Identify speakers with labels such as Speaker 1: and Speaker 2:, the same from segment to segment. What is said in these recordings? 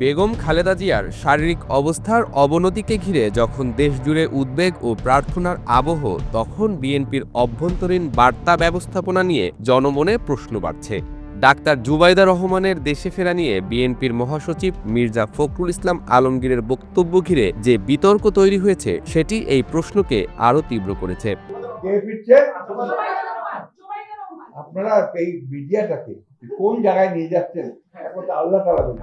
Speaker 1: বেগম খালেদা জিয়ার শারীরিক অবস্থার অবনতিকে ঘিরে যখন দেশজুড়ে উদ্বেগ ও প্রার্থনার আবহ, তখন বিএনপির অভ্যন্তরীণ বার্তা ব্যবস্থাপনা নিয়ে জনমনে প্রশ্ন বাড়ছে। ডাক্তার জুবাইদা রহমানের দেশে ফেরা নিয়ে বিএনপির মহাসচিব মির্জা ফখরুল ইসলাম আলমগীরের বক্তব্য ঘিরে যে বিতর্ক তৈরি হয়েছে, সেটি এই প্রশ্নকে আরও তীব্র করেছে।
Speaker 2: আপনারা এই মিডিয়াটাকে কোন জায়গায় নিয়ে যাচ্ছেন এখন তো আল্লাহ তাআলা বলতে।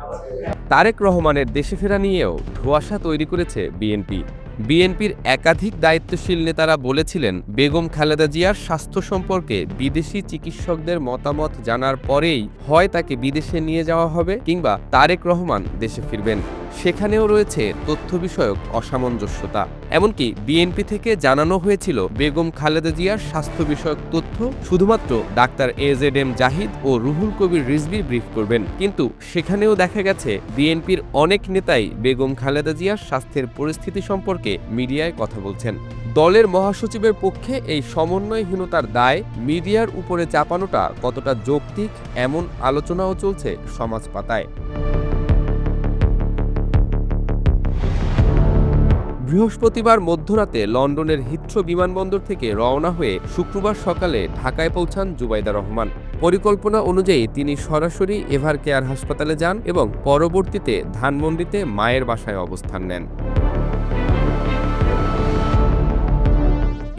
Speaker 1: তারেক রহমানের দেশে ফেরা নিয়েও ধোঁয়াশা তৈরি করেছে বিএনপি। বিএনপির একাধিক দায়িত্বশীল নেতারা বলেছিলেন, বেগম খালেদা জিয়ার স্বাস্থ্য সম্পর্কে বিদেশি চিকিৎসকদের মতামত জানার পরেই হয় তাকে বিদেশে নিয়ে যাওয়া হবে কিংবা তারেক রহমান দেশে ফিরবেন। সেখানেও রয়েছে তথ্য বিষয়ক অসামঞ্জস্যতা। এমনকি বিএনপি থেকে জানানো হয়েছিল, বেগম খালেদা জিয়ার স্বাস্থ্য বিষয়ক তথ্য শুধুমাত্র ডাক্তার AZM জাহিদ ও রুহুল কবির রিজভী ব্রিফ করবেন। কিন্তু সেখানেও দেখা গেছে বিএনপির অনেক নেতাই বেগম খালেদা জিয়ার স্বাস্থ্যের পরিস্থিতি সম্পর্কে মিডিয়ায় কথা বলছেন। দলের মহাসচিবের পক্ষে এই সমন্বয়হীনতার দায় মিডিয়ার উপরে চাপানোটা কতটা যৌক্তিক, এমন আলোচনাও চলছে সমাজ পাতায়। বৃহস্পতিবার মধ্যরাতে লন্ডনের হিথ্রো বিমানবন্দর থেকে রওনা হয়ে শুক্রবার সকালে ঢাকায় পৌঁছান জুবাইদা রহমান। পরিকল্পনা অনুযায়ী তিনি সরাসরি এভার কেয়ার হাসপাতালে যান এবং পরবর্তীতে ধানমন্ডিতে মায়ের বাসায় অবস্থান নেন।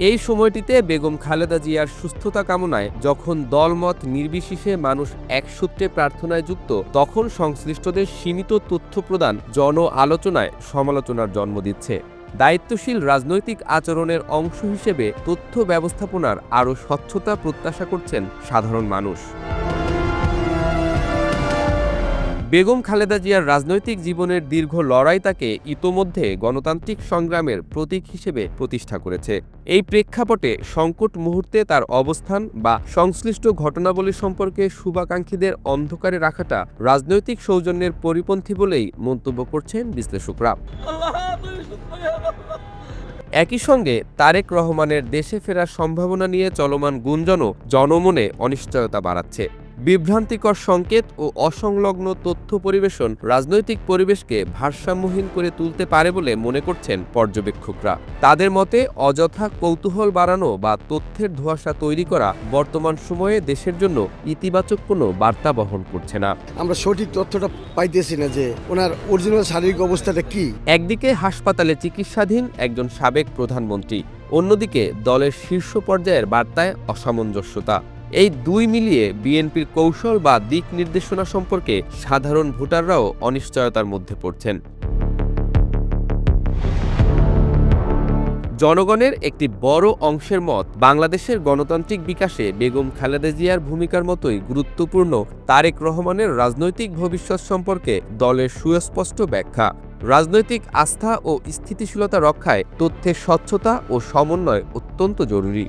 Speaker 1: এই সময়টিতে বেগম খালেদা জিয়ার সুস্থতা কামনায় যখন দলমত নির্বিশেষে মানুষ একসূত্রে প্রার্থনায় যুক্ত, তখন সংশ্লিষ্টদের সীমিত তথ্য প্রদান জন আলোচনায় সমালোচনার জন্ম দিচ্ছে। দায়িত্বশীল রাজনৈতিক আচরণের অংশ হিসেবে তথ্য ব্যবস্থাপনার আরও স্বচ্ছতা প্রত্যাশা করছেন সাধারণ মানুষ। বেগম খালেদা জিয়ার রাজনৈতিক জীবনের দীর্ঘ লড়াই তাকে ইতোমধ্যে গণতান্ত্রিক সংগ্রামের প্রতীক হিসেবে প্রতিষ্ঠা করেছে। এই প্রেক্ষাপটে সংকট মুহূর্তে তার অবস্থান বা সংশ্লিষ্ট ঘটনাবলী সম্পর্কে শুভাকাঙ্ক্ষীদের অন্ধকারে রাখাটা রাজনৈতিক সৌজন্যের পরিপন্থী বলেই মন্তব্য করছেন বিশ্লেষকরা। একই সঙ্গে তারেক রহমানের দেশে ফেরার সম্ভাবনা নিয়ে চলমান গুঞ্জনও জনমনে অনিশ্চয়তা বাড়াচ্ছে। বিভ্রান্তিকর সংকেত ও অসংলগ্ন তথ্য পরিবেশন রাজনৈতিক পরিবেশকে ভারসাম্যহীন করে তুলতে পারে বলে মনে করছেন পর্যবেক্ষকরা। তাদের মতে, অযথা কৌতূহল বাড়ানো বা তথ্যের ধোঁয়াশা তৈরি করা বর্তমান সময়ে দেশের জন্য ইতিবাচক কোনো বার্তা বহন করছে না।
Speaker 3: আমরা সঠিক তথ্যটা পাইতেছি না যে ওনার অরিজিনাল শারীরিক অবস্থাটা কি।
Speaker 1: একদিকে হাসপাতালে চিকিৎসাধীন একজন সাবেক প্রধানমন্ত্রী, অন্যদিকে দলের শীর্ষ পর্যায়ের বার্তায় অসামঞ্জস্যতা। এই দুই মিলিয়ে বিএনপির কৌশল বা দিক নির্দেশনা সম্পর্কে সাধারণ ভোটাররাও অনিশ্চয়তার মধ্যে পড়ছেন। জনগণের একটি বড় অংশের মত, বাংলাদেশের গণতান্ত্রিক বিকাশে বেগম খালেদা জিয়ার ভূমিকার মতোই গুরুত্বপূর্ণ তারেক রহমানের রাজনৈতিক ভবিষ্যৎ সম্পর্কে দলের সুস্পষ্ট ব্যাখ্যা। রাজনৈতিক আস্থা ও স্থিতিশীলতা রক্ষায় তথ্যের স্বচ্ছতা ও সমন্বয় অত্যন্ত জরুরি।